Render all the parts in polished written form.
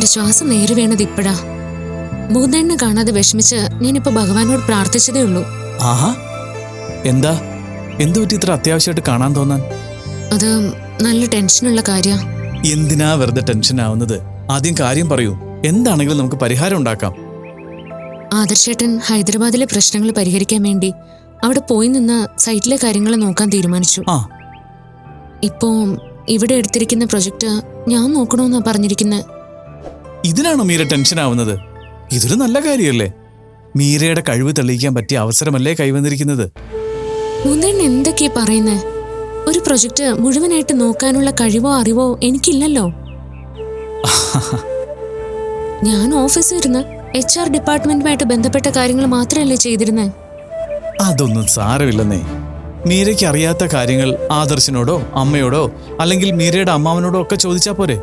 എന്റെ ശ്വാസം നേരെ വീണത് ഇപ്പഴാ. മുകുന്ദേണ്ണനെ കാണാതെ വിഷമിച്ച് ഞാനിപ്പോ ഭഗവാനോട് പ്രാർത്ഥിച്ചതേ ഉള്ളൂ. ആഹാ, എന്താ എന്തു പറ്റി ഇത്ര അത്യാവശ്യമായിട്ട് കാണാൻ തോന്നാൻ? അത് നല്ല ടെൻഷനുള്ള കാര്യ. എന്തിനാ വെറുതെ ടെൻഷൻ ആവുന്നത്? ആദ്യം കാര്യം പറയൂ. എന്താണെങ്കിലും നമുക്ക് പരിഹാരം ഉണ്ടാക്കാം. ആദർശേട്ടൻ ഹൈദരാബാദിലെ പ്രശ്നങ്ങൾ പരിഹരിക്കാൻ വേണ്ടി അവിടെ പോയി നിന്ന് സൈറ്റിലെ കാര്യങ്ങൾ നോക്കാൻ തീരുമാനിച്ചു. ഇപ്പോ ഇവിടെ എടുത്തിരിക്കുന്ന പ്രൊജക്ട് ഞാൻ നോക്കണമെന്നാ പറഞ്ഞിരിക്കുന്നത്. ഇതിനാണോ മീര ടെൻഷൻ ആവുന്നത്? ഇതൊരു നല്ല കാര്യമല്ലേ? മീരയുടെ കഴിവ് തെളിയിക്കാൻ പറ്റിയ അവസരമല്ലേ കൈവന്നിരിക്കുന്നത്? മുകുന്ദേണ്ണൻ എന്തൊക്കെയാ പറയുന്നേ? ഒരു പ്രൊജക്ട് മുഴുവനായിട്ട് നോക്കാനുള്ള കഴിവോ അറിവോ എനിക്കില്ലല്ലോ. ഞാൻ ഓഫീസിൽ ഇരുന്ന് HR ഡിപ്പാർട്ട്മെന്റുമായിട്ട് ബന്ധപ്പെട്ട കാര്യങ്ങൾ മാത്രമല്ലേ ചെയ്തിരുന്നേ. അതൊന്നും സാരമില്ലെന്നേ. മീരയ്ക്ക് അറിയാത്ത കാര്യങ്ങൾ ആദർശിനോടോ അമ്മയോടോ അല്ലെങ്കിൽ മീരയുടെ അമ്മാവനോടോ ഒക്കെ ചോദിച്ചാ പോരെ?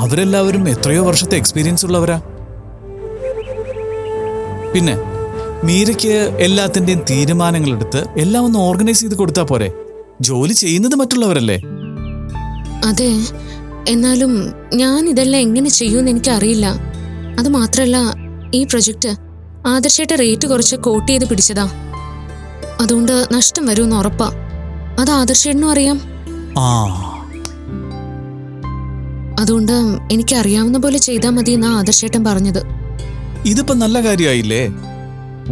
അവരെല്ലാവരും എത്രയോ വർഷത്തെ എക്സ്പീരിയൻസ് ഉള്ളവരാ. പിന്നെ മീരയ്ക്ക് എല്ലാത്തിൻ്റെയും തീരുമാനങ്ങളെടുത്ത് എല്ലാം ഒന്ന് ഓർഗനൈസ് ചെയ്ത് കൊടുത്താ പോരെ? ജോലി ചെയ്യുന്നത് മറ്റുള്ളവരല്ലേ? അതെ, എന്നാലും ഞാൻ ഇതെല്ലാം എങ്ങനെ ചെയ്യൂന്ന് എനിക്കറിയില്ല. അത് മാത്രല്ല, ഈ പ്രൊജക്ട് ആദർശയുടെ റേറ്റ് കുറച്ച് കോട്ട് ചെയ്ത് പിടിച്ചതാ. അതുകൊണ്ട് നഷ്ടം വരുമെന്ന് ഉറപ്പാ. അത് ആദർശേട്ടനും അറിയാം. അതുകൊണ്ട് എനിക്ക് അറിയാവുന്ന പോലെ ചെയ്താൽ മതി എന്നാ ആദർശേട്ടൻ പറഞ്ഞത്. ഇതിപ്പോ നല്ല കാര്യമായില്ലേ?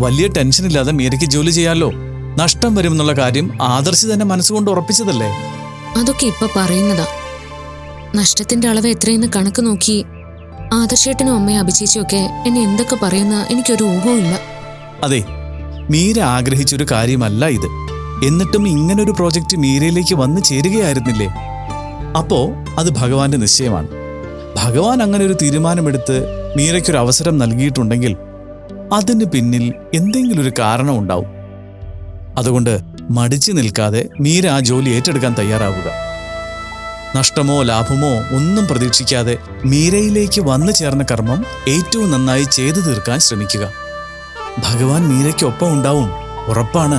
വലിയ ടെൻഷൻ ഇല്ലാതെ മീരയ്ക്ക് ജോലി ചെയ്യാലോ. നഷ്ടം വരുമെന്നുള്ള കാര്യം ആദർശ് തന്നെ മനസ്സുകൊണ്ട് ഉറപ്പിച്ചതല്ലേ? അതൊക്കെ ഇപ്പൊ പറയുന്നതാ. നഷ്ടത്തിന്റെ അളവ് എത്രയെന്ന് കണക്ക് നോക്കി ആദർശേട്ടനും അമ്മയും അഭിചേച്ചിയും ഒക്കെ എന്നെ എന്തൊക്കെ പറയുന്ന എനിക്കൊരു ഊഹവും ഇല്ല. അതെ, മീര ആഗ്രഹിച്ചൊരു കാര്യമല്ല ഇത്. എന്നിട്ടും ഇങ്ങനൊരു പ്രോജക്റ്റ് മീരയിലേക്ക് വന്നു ചേരുകയായിരുന്നില്ലേ? അപ്പോ അത് ഭഗവാന്റെ നിശ്ചയമാണ്. ഭഗവാൻ അങ്ങനെ ഒരു തീരുമാനമെടുത്ത് മീരയ്ക്കൊരു അവസരം നൽകിയിട്ടുണ്ടെങ്കിൽ അതിന് പിന്നിൽ എന്തെങ്കിലും ഒരു കാരണം ഉണ്ടാവും. അതുകൊണ്ട് മടിച്ചു നിൽക്കാതെ മീര ആ ജോലി ഏറ്റെടുക്കാൻ തയ്യാറാവുക. നഷ്ടമോ ലാഭമോ ഒന്നും പ്രതീക്ഷിക്കാതെ മീരയിലേക്ക് വന്നു ചേർന്ന കർമ്മം ഏറ്റവും നന്നായി ചെയ്തു തീർക്കാൻ ശ്രമിക്കുക. ഭഗവാൻ മീരയ്ക്കൊപ്പം ഉണ്ടാവും, ഉറപ്പാണ്.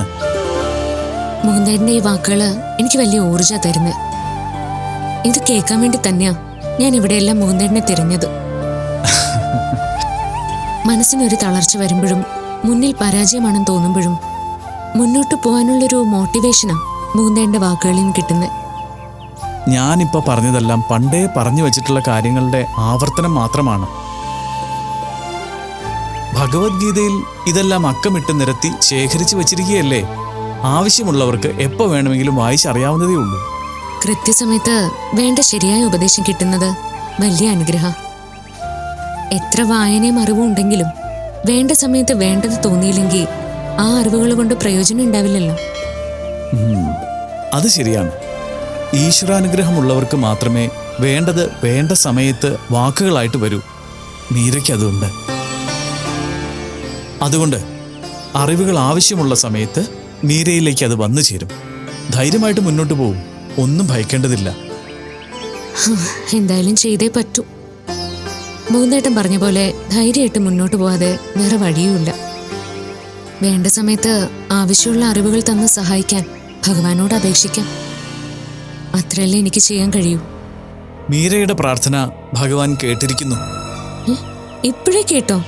മുകുന്ദേട്ടന്റെ ഈ വാക്കുകള് എനിക്ക് വലിയ ഊർജ തരുന്നത്. ഇത് കേൾക്കാൻ വേണ്ടി തന്നെയാ ഞാൻ ഇവിടെയെല്ലാം മുകുന്ദേട്ടനെ തിരഞ്ഞത്. മനസ്സിനൊരു തളർച്ച വരുമ്പോഴും മുന്നിൽ പരാജയമാണെന്ന് തോന്നുമ്പോഴും മുന്നോട്ട് പോകാനുള്ളൊരു മോട്ടിവേഷനാ മുകുന്ദേട്ടന്റെ വാക്കുകളിൽ നിന്ന് കിട്ടുന്നത്. ഞാനിപ്പോൾ പറഞ്ഞതെല്ലാം പണ്ടേ പറഞ്ഞു വച്ചിട്ടുള്ള കാര്യങ്ങളുടെ ആവർത്തനം മാത്രമാണ്. ഭഗവത്ഗീതയിൽ ഇതെല്ലാം അക്കമിട്ട് നിരത്തി ശേഖരിച്ചു വച്ചിരിക്കുകയല്ലേ? ആവശ്യമുള്ളവർക്ക് എപ്പോൾ വേണമെങ്കിലും വായിച്ചറിയാവുന്നതേ ഉള്ളൂ. കൃത്യസമയത്ത് വേണ്ട ശരിയായ ഉപദേശം കിട്ടുന്നത് വലിയ അനുഗ്രഹം. എത്ര വായനയും അറിവും ഉണ്ടെങ്കിലും വേണ്ട സമയത്ത് വേണ്ടത് തോന്നിയില്ലെങ്കിൽ ആ അറിവുകൾ കൊണ്ട് പ്രയോജനം ഉണ്ടാവില്ലല്ലോ. അത് ശരിയാണ്. ഈശ്വരാനുഗ്രഹമുള്ളവർക്ക് മാത്രമേ വേണ്ടത് വേണ്ട സമയത്ത് വാക്കുകളായിട്ട് വരൂ. മീരയ്ക്ക് അതുണ്ട്. അതുകൊണ്ട് അറിവുകൾ ആവശ്യമുള്ള സമയത്ത് മീരയിലേക്ക് അത് വന്നു ചേരും. ധൈര്യമായിട്ട് മുന്നോട്ട് പോകും. ഒന്നും ഭയക്കേണ്ടതില്ല. എന്തായാലും ചെയ്തേ പറ്റൂ. മുകുന്ദേട്ടൻ പറഞ്ഞ പോലെ ധൈര്യമായിട്ട് മുന്നോട്ട് പോവാതെ വേറെ വഴിയുമില്ല. വേണ്ട സമയത്ത് ആവശ്യമുള്ള അറിവുകൾ തന്ന് സഹായിക്കാൻ ഭഗവാനോട് അപേക്ഷിക്കാം. അത്രയല്ലേ എനിക്ക് ചെയ്യാൻ കഴിയൂ. മീരയുടെ പ്രാർത്ഥന ഭഗവാൻ കേട്ടിരിക്കുന്നു. ഇപ്പോഴേ കേട്ടോ?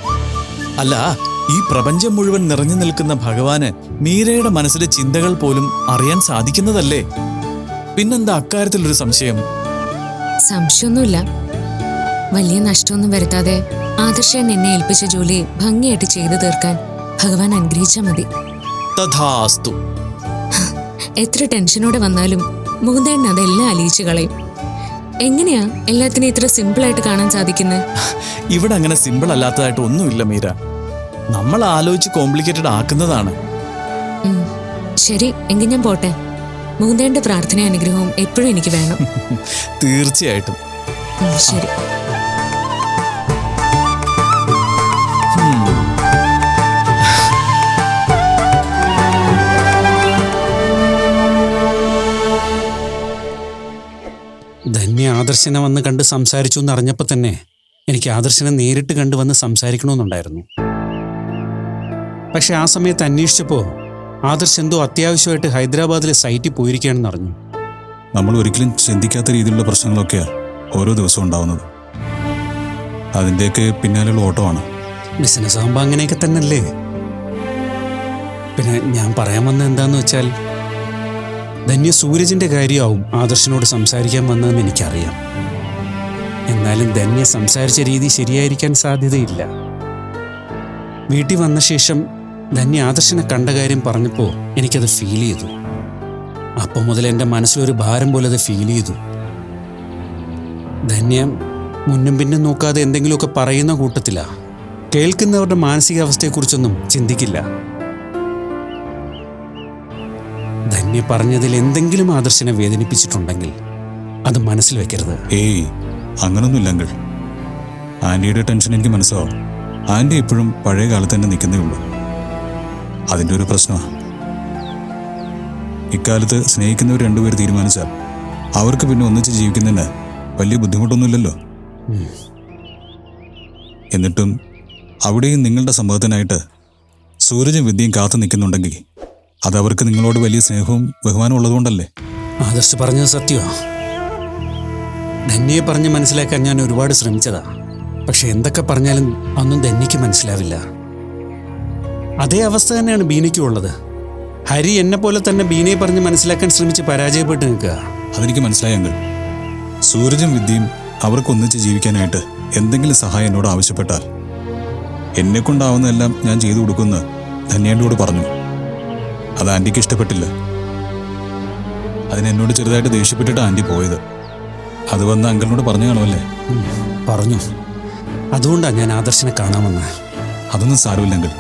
അല്ല, ഈ പ്രപഞ്ചം മുഴുവൻ നിറഞ്ഞു നിൽക്കുന്ന ഭഗവാന് മീരയുടെ മനസ്സിലെ ചിന്തകൾ പോലും അറിയാൻ സാധിക്കുന്നതല്ലേ? പിന്നെന്താ അക്കാര്യത്തിലൊരു സംശയം? സംശയമൊന്നുമില്ല. വലിയ നഷ്ടമൊന്നും വരുത്താതെ ആദർശൻ എന്നെ ഏൽപ്പിച്ച ജോലി ഭംഗിയായിട്ട് ചെയ്തു തീർക്കാൻ ഭഗവാൻ അനുഗ്രഹിച്ചാൽ മതി. തഥാസ്തു. എത്ര ടെൻഷനോടെ വന്നാലും മുകുന്ദേട്ടൻ അതെല്ലാം അലിയിച്ചു കളയും. എങ്ങനെയാ എല്ലാത്തിനും ഇത്ര സിമ്പിളായിട്ട് കാണാൻ സാധിക്കുന്നത്? ഇവിടെ അങ്ങനെ സിമ്പിൾ അല്ലാത്തതായിട്ട് ഒന്നുമില്ല മീര. നമ്മൾ ആലോചിച്ച് കോംപ്ലിക്കേറ്റഡ് ആക്കുന്നതാണ്. ശരി, എങ്കിൽ ഞാൻ പോട്ടെ. മുകുന്ദേട്ടന്റെ പ്രാർത്ഥന അനുഗ്രഹവും എപ്പോഴും എനിക്ക് വേണം. തീർച്ചയായിട്ടും. ശരി. ധന്യ ആദർശനെ വന്ന് കണ്ട് സംസാരിച്ചു എന്നറിഞ്ഞപ്പോൾ തന്നെ എനിക്ക് ആദർശനെ നേരിട്ട് കണ്ട് വന്ന് സംസാരിക്കണമെന്നുണ്ടായിരുന്നു. പക്ഷെ ആ സമയത്ത് അന്വേഷിച്ചപ്പോൾ ആദർശ് എന്തോ അത്യാവശ്യമായിട്ട് ഹൈദരാബാദിലെ സൈറ്റിൽ പോയിരിക്കുകയാണെന്ന് അറിഞ്ഞു. നമ്മൾ ഒരിക്കലും ചിന്തിക്കാത്ത രീതിയിലുള്ള പ്രശ്നങ്ങളൊക്കെയാണ് ഓരോ ദിവസവും ഉണ്ടാവുന്നത്. അതിൻ്റെയൊക്കെ പിന്നാലെയുള്ള ഓട്ടമാണ്. ബിസിനസ് ആകുമ്പോൾ അങ്ങനെയൊക്കെ തന്നെയല്ലേ. പിന്നെ ഞാൻ പറയാൻ വന്നത് എന്താന്ന് വെച്ചാൽ, ധന്യ സൂരജിന്റെ കാര്യമാവും ആദർശനോട് സംസാരിക്കാൻ വന്നതെന്ന് എനിക്കറിയാം. എന്നാലും ധന്യ സംസാരിച്ച രീതി ശരിയായിരിക്കാൻ സാധ്യതയില്ല. വീട്ടിൽ വന്ന ശേഷം ധന്യ ആദർശനെ കണ്ട കാര്യം പറഞ്ഞപ്പോൾ എനിക്കത് ഫീൽ ചെയ്തു. അപ്പം മുതൽ എൻ്റെ മനസ്സിലൊരു ഭാരം പോലെ അത് ഫീൽ ചെയ്തു. ധന്യ മുന്നും പിന്നും നോക്കാതെ എന്തെങ്കിലുമൊക്കെ പറയുന്ന കൂട്ടത്തിലാ. കേൾക്കുന്നവരുടെ മാനസികാവസ്ഥയെക്കുറിച്ചൊന്നും ചിന്തിക്കില്ല. ധന്യ പറഞ്ഞതിൽ എന്തെങ്കിലും ആദർശനെ വേദനിപ്പിച്ചിട്ടുണ്ടെങ്കിൽ അത് മനസ്സിൽ വെക്കരുത്. ഏയ്, അങ്ങനൊന്നുമില്ല അങ്കിൾ. ആൻറ്റിയുടെ ടെൻഷൻ എനിക്ക് മനസ്സിലാവും. ആൻറ്റി ഇപ്പോഴും പഴയ കാലത്ത് തന്നെ നിൽക്കുന്നേ ഉള്ളൂ. അതിൻ്റെ ഒരു പ്രശ്നമാണ്. ഇക്കാലത്ത് സ്നേഹിക്കുന്നവർ രണ്ടുപേർ തീരുമാനിച്ചാൽ അവർക്ക് പിന്നെ ഒന്നിച്ച് ജീവിക്കുന്നതിന് വലിയ ബുദ്ധിമുട്ടൊന്നുമില്ലല്ലോ. എന്നിട്ടും അവിടെയും നിങ്ങളുടെ സമ്മതത്തിനായിട്ട് സൂരജും വിദ്യയും കാത്തു നിൽക്കുന്നുണ്ടെങ്കിൽ അതവർക്ക് നിങ്ങളോട് വലിയ സ്നേഹവും ബഹുമാനവും ഉള്ളതുകൊണ്ടല്ലേ. ആദർശ് പറഞ്ഞത് സത്യമാണ്. ധന്യയെ പറഞ്ഞ് മനസ്സിലാക്കാൻ ഞാൻ ഒരുപാട് ശ്രമിച്ചതാ. പക്ഷെ എന്തൊക്കെ പറഞ്ഞാലും ഒന്നും ധന്യയ്ക്ക് മനസ്സിലാവില്ല. അതേ അവസ്ഥ തന്നെയാണ് ബീനയ്ക്കും ഉള്ളത്. ഹരി എന്നെ പോലെ തന്നെ ബീനയെ പറഞ്ഞ് മനസ്സിലാക്കാൻ ശ്രമിച്ച് പരാജയപ്പെട്ട് നിൽക്കുക. അതെനിക്ക് മനസ്സിലായി അങ്കിൾ. സൂരജും വിദ്യയും അവർക്കൊന്നിച്ച് ജീവിക്കാനായിട്ട് എന്തെങ്കിലും സഹായം എന്നോട് ആവശ്യപ്പെട്ടാൽ എന്നെക്കൊണ്ടാവുന്നതെല്ലാം ഞാൻ ചെയ്തു കൊടുക്കുമെന്ന് ധന്യേട്ടനോട് പറഞ്ഞു. അത് ആൻറ്റിക്ക് ഇഷ്ടപ്പെട്ടില്ല. അതിനെന്നോട് ചെറുതായിട്ട് ദേഷ്യപ്പെട്ടിട്ട് ആൻറ്റി പോയത്. അത് വന്ന് അങ്കിളിനോട് പറഞ്ഞു കാണുമല്ലേ? പറഞ്ഞു. അതുകൊണ്ടാണ് ഞാൻ ആദർശനെ കാണാമെന്ന്. അതൊന്നും സാരമില്ല അങ്കിൾ.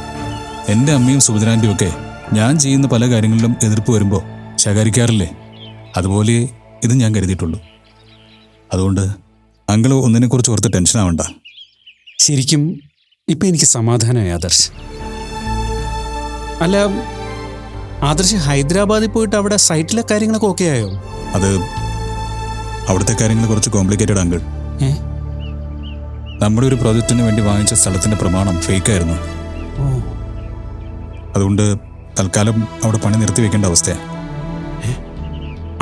എൻ്റെ അമ്മയും സുഭദ്രാൻ്റെയും ഒക്കെ ഞാൻ ചെയ്യുന്ന പല കാര്യങ്ങളിലും എതിർപ്പ് വരുമ്പോൾ ശകാരിക്കാറില്ലേ? അതുപോലെ ഇത് ഞാൻ കരുതിയിട്ടുള്ളൂ. അതുകൊണ്ട് അങ്കിൾ ഒന്നിനെക്കുറിച്ച് ഓർത്ത് ടെൻഷൻ ആവണ്ട. ശരിക്കും ഇപ്പം എനിക്ക് സമാധാനമായി ആദർശ്. അല്ല, ആദർശ് ഹൈദരാബാദിൽ പോയിട്ട് അവിടെ സൈറ്റിലെ കാര്യങ്ങളൊക്കെ ഓക്കെ ആയോ? അത് അവിടുത്തെ കാര്യങ്ങൾ കുറച്ച് കോംപ്ലിക്കേറ്റഡ് അങ്കിൾ. നമ്മുടെ ഒരു പ്രോജക്റ്റിന് വേണ്ടി വാങ്ങിച്ച സ്ഥലത്തിൻ്റെ പ്രമാണം ഫേക്കായിരുന്നു. അതുകൊണ്ട് തൽക്കാലം അവിടെ പണി നിർത്തി വെക്കേണ്ട അവസ്ഥയാണ്.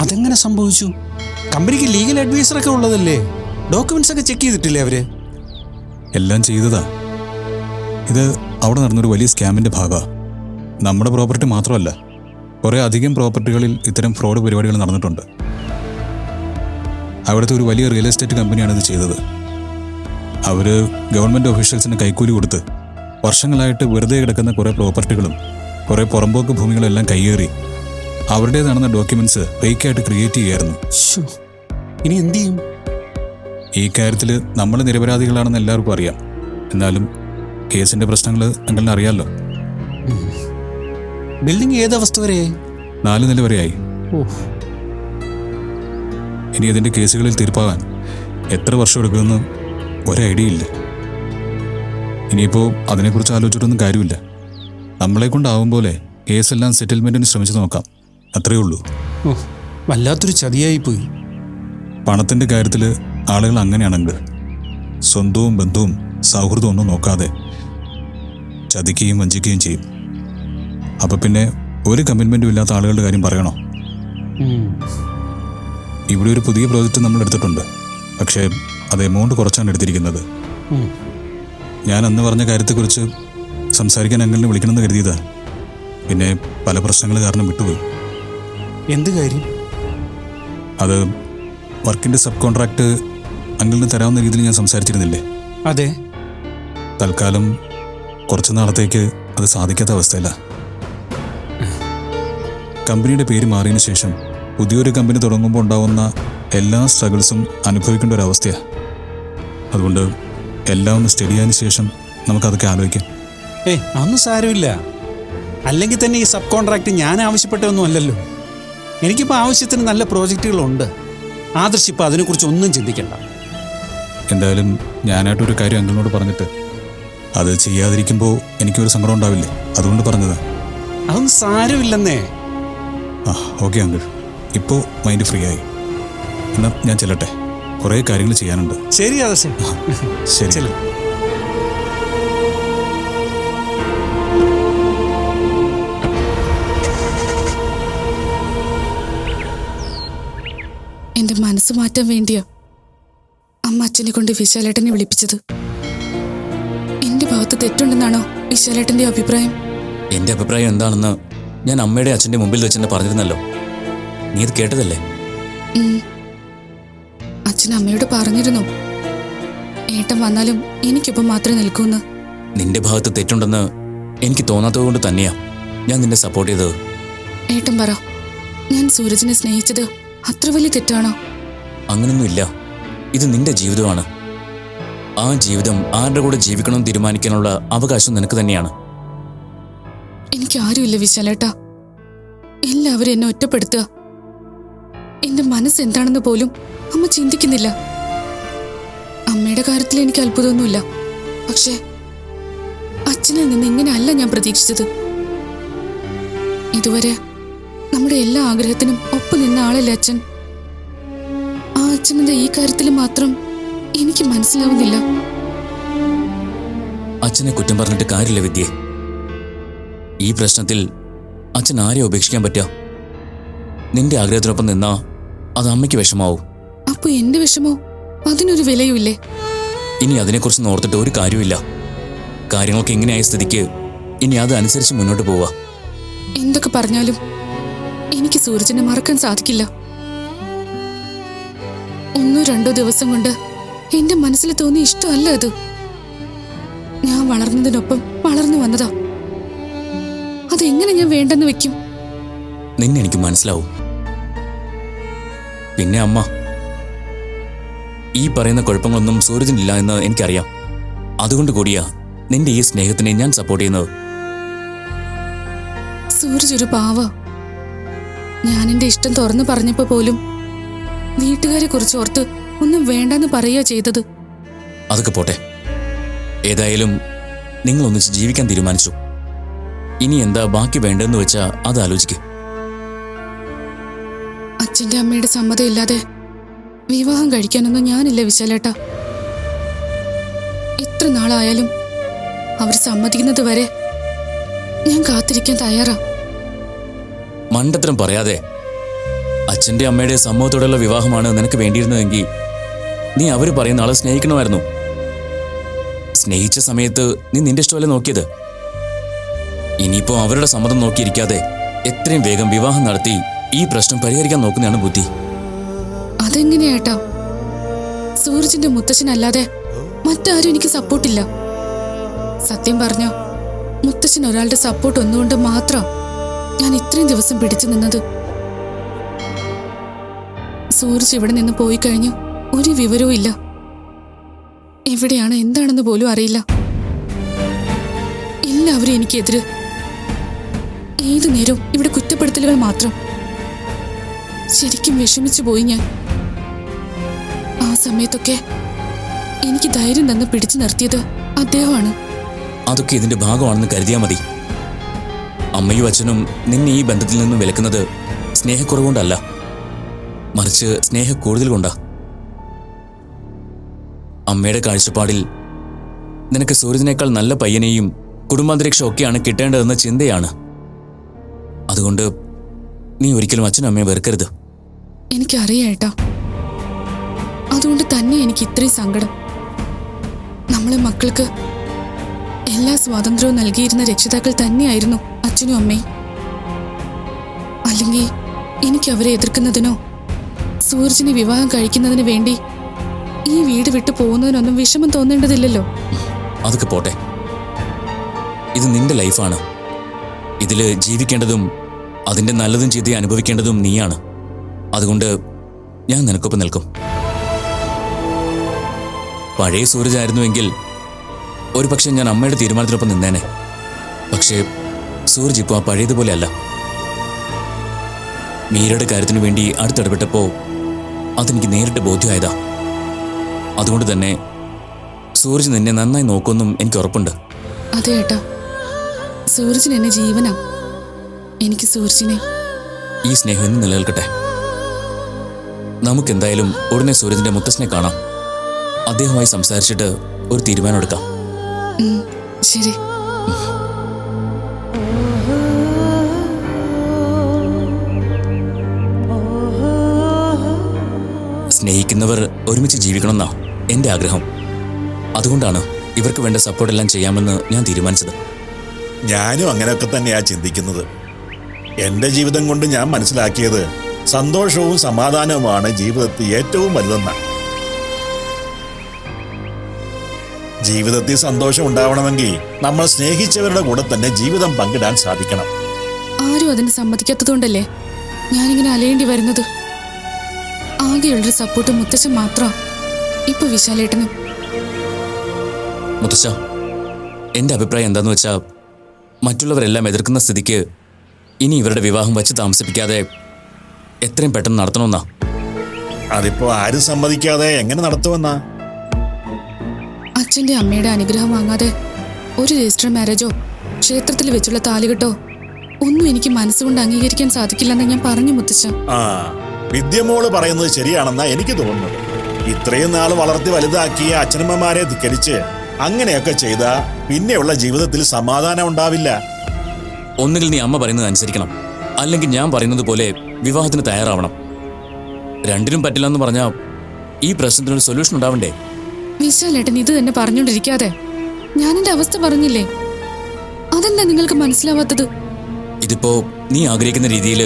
അതെങ്ങനെ സംഭവിച്ചു? കമ്പനിക്ക് ലീഗൽ അഡ്വൈസറൊക്കെ ഉള്ളതല്ലേ? ഡോക്യുമെന്റ്സ് ഒക്കെ ചെക്ക് ചെയ്തിട്ടില്ലേ അവര്? എല്ലാം ചെയ്തതാ. ഇത് അവിടെ നടന്നൊരു വലിയ സ്കാമിൻ്റെ ഭാഗമാണ്. നമ്മുടെ പ്രോപ്പർട്ടി മാത്രമല്ല, കുറേ അധികം പ്രോപ്പർട്ടികളിൽ ഇത്തരം ഫ്രോഡ് പരിപാടികൾ നടന്നിട്ടുണ്ട്. അവിടുത്തെ ഒരു വലിയ റിയൽ എസ്റ്റേറ്റ് കമ്പനിയാണ് ഇത് ചെയ്തത്. അവർ ഗവൺമെൻറ് ഒഫീഷ്യൽസിന് കൈക്കൂലി കൊടുത്ത് വർഷങ്ങളായിട്ട് വെറുതെ കിടക്കുന്ന കുറേ പ്രോപ്പർട്ടികളും കുറേ പുറമ്പോക്ക് ഭൂമികളും എല്ലാം കയ്യേറി അവരുടേതാണെന്ന ഡോക്യുമെന്റ്സ് ഫേക്കായിട്ട് ക്രിയേറ്റ് ചെയ്യായിരുന്നു. ഇനി എന്ത് ചെയ്യും? ഈ കാര്യത്തിൽ നമ്മൾ നിരപരാധികളാണെന്ന് എല്ലാവർക്കും അറിയാം. എന്നാലും കേസിൻ്റെ പ്രശ്നങ്ങൾ അങ്കിളിന് അറിയാമല്ലോ. ബിൽഡിംഗ് ഏതവസ്ഥ വരെയായി? 4 നില വരെയായി. ഇനി അതിൻ്റെ കേസുകളിൽ തീർപ്പാകാൻ എത്ര വർഷം എടുക്കുമെന്ന് ഒരു ഐഡിയ ഇല്ല. ഇനിയിപ്പോൾ അതിനെക്കുറിച്ച് ആലോചിച്ചിട്ടൊന്നും കാര്യമില്ല. നമ്മളെ കൊണ്ടാവും പോലെ കേസെല്ലാം സെറ്റിൽമെൻറ്റിന് ശ്രമിച്ചു നോക്കാം. അത്രയേ ഉള്ളൂ. വല്ലാത്തൊരു ചതിയായിപ്പോയി. പണത്തിൻ്റെ കാര്യത്തിൽ ആളുകൾ അങ്ങനെയാണെങ്കിൽ സ്വന്തവും ബന്ധവും സൗഹൃദവും ഒന്നും നോക്കാതെ ചതിക്കുകയും വഞ്ചിക്കുകയും ചെയ്യും. അപ്പം പിന്നെ ഒരു കമ്മിറ്റ്മെൻറ്റും ഇല്ലാത്ത ആളുകളുടെ കാര്യം പറയണോ? ഇവിടെ ഒരു പുതിയ പ്രോജക്റ്റ് നമ്മൾ എടുത്തിട്ടുണ്ട്. പക്ഷേ അത് എമൗണ്ട് കുറച്ചാണ് എടുത്തിരിക്കുന്നത്. ഞാൻ അന്ന് പറഞ്ഞ കാര്യത്തെക്കുറിച്ച് സംസാരിക്കാൻ അങ്കിളിനെ വിളിക്കണമെന്ന് കരുതിയതാ. പിന്നെ പല പ്രശ്നങ്ങൾ കാരണം വിട്ടുപോയി. എന്ത് കാര്യം? അത് വർക്കിൻ്റെ സബ് കോൺട്രാക്ട് അങ്കിളിന് തരാവുന്ന രീതിയിൽ ഞാൻ സംസാരിച്ചിരുന്നില്ലേ? അതെ. തൽക്കാലം കുറച്ച് നാളത്തേക്ക് അത് സാധിക്കാത്ത അവസ്ഥയില്ല. കമ്പനിയുടെ പേര് മാറിയതിനു ശേഷം പുതിയൊരു കമ്പനി തുടങ്ങുമ്പോൾ ഉണ്ടാവുന്ന എല്ലാ സ്ട്രഗിൾസും അനുഭവിക്കേണ്ട ഒരു അവസ്ഥയാണ്. അതുകൊണ്ട് എല്ലാം ഒന്ന് സ്റ്റഡിയായതിനു ശേഷം നമുക്കതൊക്കെ ആലോചിക്കാം. അതൊന്നും സാരമില്ല. അല്ലെങ്കിൽ തന്നെ ഈ സബ് കോൺട്രാക്ട് ഞാൻ ആവശ്യപ്പെട്ടതൊന്നും അല്ലല്ലോ. എനിക്കിപ്പോൾ ആവശ്യത്തിന് നല്ല പ്രോജക്റ്റുകളുണ്ട്. ആദർശ് ഇപ്പോൾ അതിനെക്കുറിച്ച് ഒന്നും ചിന്തിക്കണ്ട. എന്തായാലും ഞാനായിട്ടൊരു കാര്യം അങ്കിളിനോട് പറഞ്ഞിട്ട് അത് ചെയ്യാതിരിക്കുമ്പോൾ എനിക്കൊരു സങ്കടം ഉണ്ടാവില്ലേ? അതുകൊണ്ട് പറഞ്ഞതാ. അതൊന്നും സാരമില്ലെന്നേ. ഓക്കെ അങ്കിൾ, ഇപ്പോൾ മൈൻഡ് ഫ്രീ ആയി. എന്നാൽ ഞാൻ ചെല്ലട്ടെ, കുറേ കാര്യങ്ങൾ ചെയ്യാനുണ്ട്. ശരി ആദർശ്. ശരി. എന്റെ മനസ്സ് മാറ്റാൻ വേണ്ടിയാ അമ്മ അച്ഛനെ കൊണ്ട് വിശാലേട്ടനെ വിളിപ്പിച്ചത്. തെറ്റുണ്ടെന്നാണോ വിശാലേട്ടന്റെ അഭിപ്രായം? എന്റെ അഭിപ്രായം എന്താണെന്ന് ഞാൻ അമ്മയുടെ അച്ഛന്റെ മുമ്പിൽ വെച്ച് തന്നെ പറഞ്ഞിരുന്നല്ലോ. നീ അത് കേട്ടതല്ലേ? അച്ഛൻ അമ്മയോട് പറഞ്ഞിരുന്നു ഏട്ടൻ വന്നാലും എനിക്കൊപ്പം മാത്രമേ നിൽക്കൂന്ന്. നിന്റെ ഭാഗത്ത് തെറ്റുണ്ടെന്ന് എനിക്ക് തോന്നാത്തതുകൊണ്ട് തന്നെയാ ഞാൻ നിന്നെ സപ്പോർട്ട് ചെയ്തത്. ഏട്ടൻ പറ, ഞാൻ സൂരജിനെ സ്നേഹിച്ചത് അത്ര വലിയ തെറ്റാണോ? അങ്ങനൊന്നുമില്ല. ഇത് നിന്റെ ജീവിതമാണ്. ആ ജീവിതം ആരുടെ കൂടെ ജീവിക്കണമെന്ന് തീരുമാനിക്കാനുള്ള അവകാശം നിനക്ക് തന്നെയാണ്. എനിക്ക് ആരുമില്ല വിശാലേട്ടാ. എല്ലാവരും എന്നെ ഒറ്റപ്പെടുത്തുക. എന്റെ മനസ്സ് എന്താണെന്ന് പോലും അമ്മ ചിന്തിക്കുന്നില്ല. അമ്മയുടെ കാര്യത്തിൽ എനിക്ക് അത്ഭുതമൊന്നുമില്ല. പക്ഷേ അച്ഛനിൽ നിന്ന് ഇങ്ങനെയല്ല ഞാൻ പ്രതീക്ഷിച്ചത്. ഇതുവരെ നമ്മുടെ എല്ലാ ആഗ്രഹത്തിനും ഒപ്പം നിന്ന ആളല്ലേ അച്ഛൻ. ആ അച്ഛനെന്താ ഈ കാര്യത്തിൽ മാത്രം എനിക്ക് മനസ്സിലാവുന്നില്ല. അച്ഛനെ കുറ്റം പറഞ്ഞിട്ട് കാര്യമില്ല വിദ്യേ. ഈ പ്രശ്നത്തിൽ അച്ഛൻ ആരെ ഉപേക്ഷിക്കാൻ പറ്റുക? നിന്റെ ആഗ്രഹത്തിനൊപ്പം നിന്നാ അത് അമ്മയ്ക്ക് വിഷമാവും. അപ്പൊ എന്റെ വിഷമോ? അതിനൊരു വിലയുമില്ലേ? ഇനി അതിനെക്കുറിച്ച് ഓർത്തിട്ട് ഒരു കാര്യമില്ല. കാര്യങ്ങളൊക്കെ എങ്ങനെയായ സ്ഥിതിക്ക് ഇനി അതനുസരിച്ച് മുന്നോട്ട് പോവുക. എന്തൊക്കെ പറഞ്ഞാലും എനിക്ക് സൂരജിനെ മറക്കാൻ സാധിക്കില്ല. 1-2 ദിവസം കൊണ്ട് എന്റെ മനസ്സിൽ തോന്നിയ ഇഷ്ടമല്ല അത്. ഞാൻ വളർന്നതിനൊപ്പം വളർന്നു വന്നതാ. അതെങ്ങനെ ഞാൻ വേണ്ടെന്ന് വെക്കും? നിന്നെ എനിക്ക് മനസ്സിലാവും. പിന്നെ അമ്മ, ഈ പറയുന്ന കുഴപ്പങ്ങളൊന്നും സൂരജിനില്ല എന്ന് എനിക്കറിയാം. അതുകൊണ്ട് കൂടിയാ നിന്റെ ഈ സ്നേഹത്തിനെ ഞാൻ സപ്പോർട്ട് ചെയ്യുന്നത്. സൂരജ് ഒരു പാവ. ഞാൻ എന്റെ ഇഷ്ടം തുറന്നു പറഞ്ഞപ്പോ പോലും വീട്ടുകാരെ കുറിച്ച് ഓർത്ത് ഒന്നും വേണ്ടെന്ന് പറയുക ചെയ്തത്. അതൊക്കെ പോട്ടെ. ഏതായാലും നിങ്ങൾ ഒന്നിച്ച് ജീവിക്കാൻ തീരുമാനിച്ചു. ഇനി എന്താ ബാക്കി വേണ്ടതെന്ന് വെച്ചാ അത് ആലോചിക്ക്. അച്ഛന്റെ അമ്മയുടെ സമ്മതം ഇല്ലാതെ വിവാഹം കഴിക്കാനൊന്നും ഞാനില്ല വിശാലേട്ടാ. എത്ര നാളായാലും അവർ സമ്മതിക്കുന്നത് വരെ ഞാൻ കാത്തിരിക്കാൻ തയ്യാറാ. മണ്ടത്തരം പറയാതെ. അച്ഛന്റെ അമ്മയുടെ സമ്മതത്തോടെയുള്ള വിവാഹമാണ് നിനക്ക് വേണ്ടിയിരുന്നതെങ്കിൽ നീ അവര് പറയുന്ന ആളെ സ്നേഹിക്കണമായിരുന്നു. സ്നേഹിച്ച സമയത്ത് നീ നിന്റെ ഇഷ്ടമല്ലേ നോക്കിയത്. ഇനിയിപ്പോ അവരുടെ സമ്മതം നോക്കിയിരിക്കാതെ എത്രയും വേഗം വിവാഹം നടത്തി ഈ പ്രശ്നം പരിഹരിക്കാൻ നോക്കുന്നതാണ് ബുദ്ധി. അതെങ്ങനെയാട്ടാ? സൂരജിന്റെ മുത്തച്ഛനല്ലാതെ മറ്റാരും എനിക്ക് സപ്പോർട്ടില്ല. സത്യം പറഞ്ഞോ, മുത്തച്ഛൻ ഒരാളുടെ സപ്പോർട്ട് ഒന്നുകൊണ്ട് മാത്രം ഞാൻ ഇത്രയും ദിവസം പിടിച്ചു നിന്നത്. സൂരജ് ഇവിടെ നിന്ന് പോയി കഴിഞ്ഞു ഒരു വിവരവും ഇല്ല. എവിടെയാണ് എന്താണെന്ന് പോലും അറിയില്ല. എല്ലാവരും എനിക്കെതിര്. ഏതു നേരവും ഇവിടെ കുറ്റപ്പെടുത്തലുകൾ മാത്രം. ശരിക്കും വിഷമിച്ചു പോയി ഞാൻ. ആ സമയത്തൊക്കെ എനിക്ക് ധൈര്യം തന്ന് പിടിച്ചു നിർത്തിയത് അദ്ദേഹമാണ്. അതൊക്കെ ഇതിന്റെ ഭാഗമാണെന്ന് കരുതിയാൽ മതി. അമ്മയും അച്ഛനും നിന്നെ ഈ ബന്ധത്തിൽ നിന്നും വിലക്കുന്നത് സ്നേഹക്കുറവുകൊണ്ടല്ല, മറിച്ച് സ്നേഹക്കൂടുതൽ കൊണ്ടാ. അമ്മയുടെ കാഴ്ചപ്പാടിൽ നിനക്ക് സൂരജിനേക്കാൾ നല്ല പയ്യനെയും കുടുംബാന്തരീക്ഷം ഒക്കെയാണ് കിട്ടേണ്ടതെന്ന ചിന്തയാണ്. അതുകൊണ്ട് നീ ഒരിക്കലും അച്ഛനും അമ്മയെ വെറുക്കരുത്. എനിക്കറിയാട്ടാ. അതുകൊണ്ട് തന്നെ എനിക്ക് ഇത്രയും സങ്കടം. നമ്മളെ മക്കൾക്ക് എല്ലാ സ്വാതന്ത്ര്യവും നൽകിയിരുന്ന രക്ഷിതാക്കൾ തന്നെയായിരുന്നു അച്ഛനും അമ്മയും. അല്ലെങ്കിൽ എനിക്ക് അവരെ എതിർക്കുന്നതിനോ സൂരജിനെ വിവാഹം കഴിക്കുന്നതിന് വേണ്ടി ഈ വീട് വിട്ടു പോകുന്നതിനൊന്നും വിഷമം തോന്നേണ്ടതില്ലല്ലോ. അതൊക്കെ പോട്ടെ. ഇത് നിന്റെ ലൈഫാണ്. ഇതില് ജീവിക്കേണ്ടതും അതിന്റെ നല്ലതും ചീത്തയും അനുഭവിക്കേണ്ടതും നീയാണ്. അതുകൊണ്ട് ഞാൻ നിനക്കൊപ്പം നിൽക്കും. പഴയ സൂരജായിരുന്നുവെങ്കിൽ ഒരു പക്ഷെ ഞാൻ അമ്മയുടെ തീരുമാനത്തിനൊപ്പം നിന്നേനെ. പക്ഷേ സൂരജ് ഇപ്പോൾ ആ പഴയതുപോലെ അല്ല. മീരയുടെ കാര്യത്തിനു വേണ്ടി അടുത്തിടപെട്ടപ്പോ അതെനിക്ക് നേരിട്ട് ബോധ്യമായതാ. അതുകൊണ്ട് തന്നെ സൂരജ് നിന്നെ നന്നായി നോക്കുമെന്നും എനിക്ക് ഉറപ്പുണ്ട്. അതെ ഏട്ടാ, സൂരജിന് എന്നെ ജീവനാ. എനിക്ക് സൂരജിനെ. ഈ സ്നേഹം എന്ന് നിലനിൽക്കട്ടെ. നമുക്കെന്തായാലും ഉടനെ സൂരജിന്റെ മുത്തശ്ശനെ കാണാം. അദ്ദേഹവുമായി സംസാരിച്ചിട്ട് ഒരു തീരുമാനം എടുക്കാം. ശരി. സ്നേഹിക്കുന്നവർ ഒരുമിച്ച് ജീവിക്കണമെന്നാ എൻ്റെ ആഗ്രഹം. അതുകൊണ്ടാണ് ഇവർക്ക് വേണ്ട സപ്പോർട്ടെല്ലാം ചെയ്യാമെന്ന് ഞാൻ തീരുമാനിച്ചത്. ഞാനും അങ്ങനെയൊക്കെ തന്നെയാ ചിന്തിക്കുന്നത്. എൻ്റെ ജീവിതം കൊണ്ട് ഞാൻ മനസ്സിലാക്കിയത് സന്തോഷവും സമാധാനവുമാണ് ജീവിതത്തിൽ ഏറ്റവും വലുതെന്നാണ്. ജീവിതത്തിൽ സന്തോഷം ഉണ്ടാവണമെങ്കിൽ നമ്മൾ സ്നേഹിച്ചവരുടെ കൂടെ തന്നെ ജീവിതം പങ്കിടാൻ സാധിക്കണം. ആരും അതിന് സമ്മതിക്കാത്തതുകൊണ്ടല്ലേ ഞാനിങ്ങനെ അലയേണ്ടി വരുന്നത്. ആകെയുള്ളൊരു സപ്പോർട്ട് മുത്തശ്ശൻ മാത്രം. ഇപ്പൊ വിശാലേട്ടനും. മുത്തശ്ശ, എൻ്റെ അഭിപ്രായം എന്താന്ന് വെച്ചാൽ, മറ്റുള്ളവരെല്ലാം എതിർക്കുന്ന സ്ഥിതിക്ക് ഇനി ഇവരുടെ വിവാഹം വച്ച് താമസിപ്പിക്കാതെ എത്രയും പെട്ടെന്ന് നടത്തണമെന്നാ. അതിപ്പോ ആരും സമ്മതിക്കാതെ എങ്ങനെ നടത്തുമെന്നാ? അച്ഛന്റെ അമ്മയുടെ അനുഗ്രഹം വാങ്ങാതെ ഒരു രജിസ്റ്റർ മാരേജോ ക്ഷേത്രത്തിൽ വെച്ചുള്ള താലികെട്ടോ ഒന്നും എനിക്ക് മനസ്സുകൊണ്ട് അംഗീകരിക്കാൻ സാധിക്കില്ലെന്ന് ഞാൻ പറഞ്ഞു മുത്തശ്ശ. ആ, വിദ്യമോള് പറയുന്നത് ശരിയാണെന്നാ എനിക്ക് തോന്നുന്നത്. ഇത്രയും നാൾ വളർത്തി വലുതാക്കിയ അച്ഛനമ്മമാരെ ധിക്കരിച്ച് അങ്ങനെയൊക്കെ ചെയ്താ പിന്നെയുള്ള ജീവിതത്തിൽ സമാധാനം ഉണ്ടാവില്ല. ഒന്നുകിൽ നീ അമ്മ പറയുന്നത് അനുസരിക്കണം, അല്ലെങ്കിൽ ഞാൻ പറയുന്നത് പോലെ വിവാഹത്തിന് തയ്യാറാവണം. രണ്ടിനും പറ്റില്ലെന്ന് പറഞ്ഞാൽ ഈ പ്രശ്നത്തിനൊരു സൊല്യൂഷൻ ഉണ്ടാവണ്ടേ? വിശാലേട്ടൻ ഇത് തന്നെ പറഞ്ഞോണ്ടിരിക്കാതെ ഞാനെന്റെ അവസ്ഥ പറഞ്ഞില്ലേ, അതെന്താ നിങ്ങൾക്ക് മനസ്സിലാവാത്തത്? ഇതിപ്പോ നീ ആഗ്രഹിക്കുന്ന രീതിയിൽ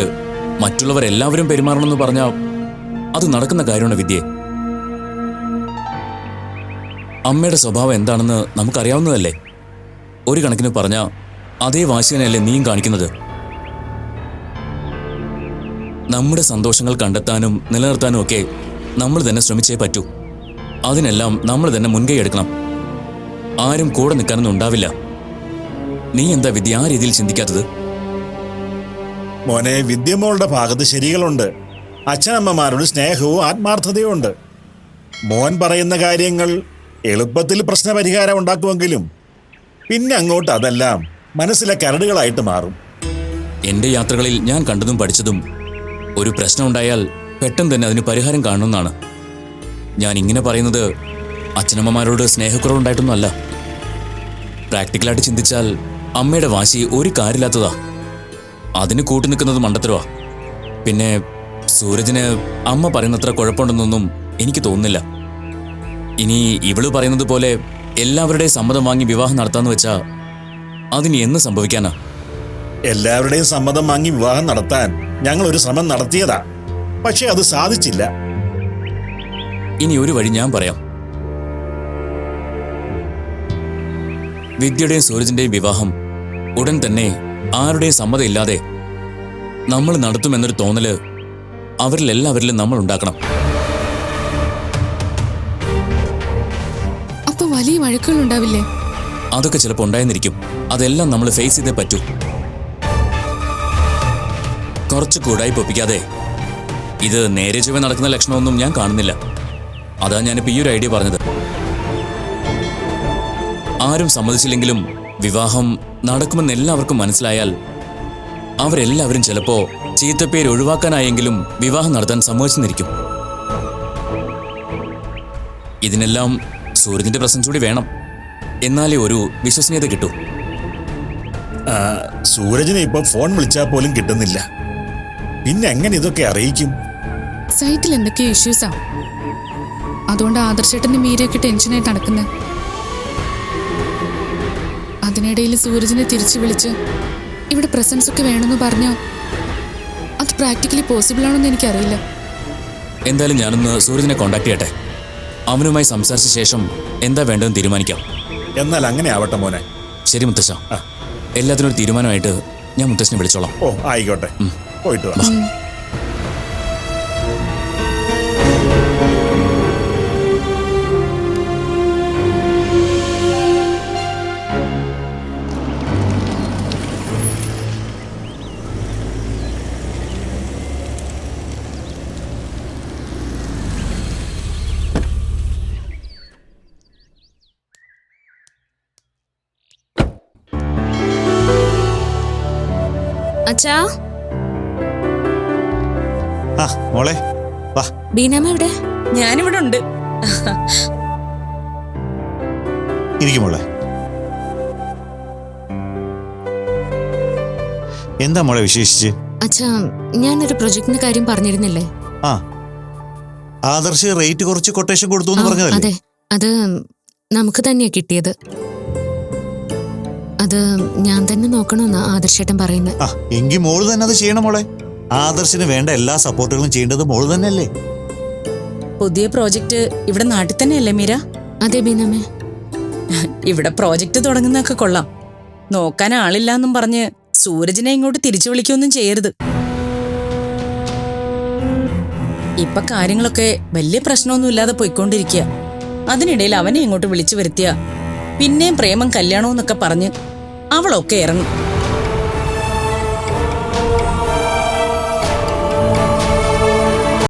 മറ്റുള്ളവരെല്ലാവരും പെരുമാറണമെന്ന് പറഞ്ഞാൽ അത് നടക്കുന്ന കാര്യമാണ് വിദ്യേ. അമ്മയുടെ സ്വഭാവം എന്താണെന്ന് നമുക്കറിയാവുന്നതല്ലേ. ഒരു കണക്കിന് പറഞ്ഞാൽ അതേ വാശി തന്നെയല്ലേ നീയും കാണിക്കുന്നത്. നമ്മുടെ സന്തോഷങ്ങൾ കണ്ടെത്താനും നിലനിർത്താനും ഒക്കെ നമ്മൾ തന്നെ ശ്രമിച്ചേ പറ്റൂ. അതിനെല്ലാം നമ്മൾ തന്നെ മുൻകൈ എടുക്കണം. ആരും കൂടെ നിൽക്കാനൊന്നും ഉണ്ടാവില്ല. നീ എന്താ വിദ്യ ആ രീതിയിൽ ചിന്തിക്കാത്തത്? മോനെ, വിദ്യമോളുടെ ഭാഗത്ത് ശരികളുണ്ട്. അച്ഛനമ്മമാരോട് സ്നേഹവും ആത്മാർത്ഥതയും ഉണ്ട്. മോൻ പറയുന്ന കാര്യങ്ങൾ എളുപ്പത്തിൽ പ്രശ്നപരിഹാരം ഉണ്ടാക്കുമെങ്കിലും പിന്നെ അങ്ങോട്ട് അതെല്ലാം മനസ്സിലെ കരടുകളായിട്ട് മാറും. എൻ്റെ യാത്രകളിൽ ഞാൻ കണ്ടതും പഠിച്ചതും ഒരു പ്രശ്നം ഉണ്ടായാൽ പെട്ടെന്ന് തന്നെ അതിന് പരിഹാരം കാണുമെന്നാണ്. ഞാൻ ഇങ്ങനെ പറയുന്നത് അച്ഛനമ്മമാരോട് സ്നേഹക്കുറവുണ്ടായിട്ടൊന്നും അല്ല. പ്രാക്ടിക്കലായിട്ട് ചിന്തിച്ചാൽ അമ്മയുടെ വാശി ഒരു കാര്യമില്ലാത്തതാ. അതിന് കൂട്ടുനിൽക്കുന്നത് മണ്ടത്തരവാ. പിന്നെ സൂരജിന് അമ്മ പറയുന്നത്ര കുഴപ്പമുണ്ടെന്നൊന്നും എനിക്ക് തോന്നുന്നില്ല. ഇനി ഇവള് പറയുന്നത് പോലെ എല്ലാവരുടെയും സമ്മതം വാങ്ങി വിവാഹം നടത്താന്ന് വെച്ചാ അതിന് എന്ന് സംഭവിക്കാനാ? എല്ലാവരുടെയും സമ്മതം വാങ്ങി വിവാഹം നടത്താൻ ഞങ്ങൾ ഒരു ശ്രമം നടത്തിയതാ, പക്ഷെ അത് സാധിച്ചില്ല. ഇനി ഒരു വഴി ഞാൻ പറയാം. വിദ്യയുടെയും സൂരജിന്റെയും വിവാഹം ഉടൻ തന്നെ ആരുടെയും സമ്മതം ഇല്ലാതെ നമ്മൾ നടത്തുമെന്നൊരു തോന്നല് അവരിലെല്ലാവരിലും നമ്മൾ ഉണ്ടാക്കണം. അപ്പൊ വലിയ വഴക്കുകൾ ഉണ്ടാവില്ലേ? അതൊക്കെ ചിലപ്പോൾ ഉണ്ടായെന്നിരിക്കും. അതെല്ലാം നമ്മൾ ഫേസ് ചെയ്തേ പറ്റൂ. കുറച്ച് കൂടായി പൊപ്പിക്കാതെ ഇത് നേരെ ചൊവ്വേ നടക്കുന്ന ലക്ഷണമൊന്നും ഞാൻ കാണുന്നില്ല. അതാ ഞാനിപ്പോൾ ഈ ഒരു ഐഡിയ പറഞ്ഞത്. ആരും സമ്മതിച്ചില്ലെങ്കിലും വിവാഹം നടക്കുമെന്ന് എല്ലാവർക്കും മനസ്സിലായാൽ അവരെല്ലാവരും ചിലപ്പോ ചീത്തപ്പേര് ഒഴിവാക്കാനായെങ്കിലും വിവാഹം നടത്താൻ സമ്മതിച്ചെന്നിരിക്കും. ഇതിനെല്ലാം സൂരജിന്റെ പ്രസൻസ് കൂടി വേണം. എന്നാലേ ഒരു വിശ്വസനീയത കിട്ടൂ. സൂരജിനെ ഇപ്പൊ ഫോൺ വിളിച്ചാൽ പോലും കിട്ടുന്നില്ല. പിന്നെ എങ്ങനെ ഇതൊക്കെ അറിയിക്കും? സൈറ്റിൽ എന്തൊക്കെയോ ഇഷ്യൂസാ. അതുകൊണ്ട് ആദർശേട്ടന്റെ മീരയൊക്കെ ടെൻഷനായിട്ട് നടക്കുന്നത്. അതിനിടയിൽ സൂരജിനെ തിരിച്ചു വിളിച്ച് ഇവിടെ പ്രസൻസ് ഒക്കെ വേണമെന്ന് പറഞ്ഞാൽ അത് പ്രാക്ടിക്കലി പോസിബിൾ ആണെന്ന് എനിക്കറിയില്ല. എന്തായാലും ഞാനൊന്ന് സൂരജിനെ കോണ്ടാക്ട് ചെയ്യട്ടെ. അവനുമായി സംസാരിച്ച ശേഷം എന്താ വേണ്ടതെന്ന് തീരുമാനിക്കാം. എന്നാൽ അങ്ങനെ ആവട്ടെ മോനെ. ശരി മുത്തശ്ശ, എല്ലാത്തിനും ഒരു തീരുമാനമായിട്ട് ഞാൻ മുത്തശ്ശനെ വിളിച്ചോളാം. ഓ ആയിക്കോട്ടെ, പോയിട്ട് വാ. അച്ഛാ, മോളെ വാ. ബീനാമ്മ എവിടെ? ഞാനിവിടെ ഉണ്ട്. ഇരിക്കും മോളെ. എന്താ മോളെ വിശേഷിച്ച്? അച്ഛാ, ഞാനൊരു പ്രൊജക്ടിന്റെ കാര്യം പറഞ്ഞിരുന്നില്ലേ? ആ, ആദർശ് റേറ്റ് കുറച്ച് കൊട്ടേഷൻ കൊടുത്തു എന്ന് പറഞ്ഞതല്ലേ? അതെ, അത് നമുക്ക് തന്നെയാ കിട്ടിയത്. അത് ഞാൻ തന്നെ നോക്കണമെന്നാ ആദർശേട്ടൻ പറയുന്നത്. ആ എങ്കിൽ മോള് തന്നെ അത് ചെയ്യണം മോളെ. ആദർശിന് വേണ്ട എല്ലാ സപ്പോർട്ടുകളും ചെയ്യേണ്ടത് മോള് തന്നെയല്ലേ. പുതിയ പ്രോജക്റ്റ് ഇവിടെ നാട്ടിൽ തന്നെയല്ലേ മീര? അതെ ബീനാമേ. ഇവിടെ പ്രോജക്റ്റ് തുടങ്ങുന്നതൊക്കെ കൊള്ളാം. നോക്കാൻ ആളില്ലാന്നും പറഞ്ഞ് സൂരജിനെ ഇങ്ങോട്ട് തിരിച്ചു വിളിക്കൊന്നും ചെയ്യരുത്. ഇപ്പൊ കാര്യങ്ങളൊക്കെ വലിയ പ്രശ്നമൊന്നും ഇല്ലാതെ പോയിക്കൊണ്ടിരിക്കുക. അതിനിടയിൽ അവനെ ഇങ്ങോട്ട് വിളിച്ചു വരുത്തിയ പിന്നെയും പ്രേമം കല്യാണമെന്നൊക്കെ പറഞ്ഞ് അവളൊക്കെ ഇറങ്ങും.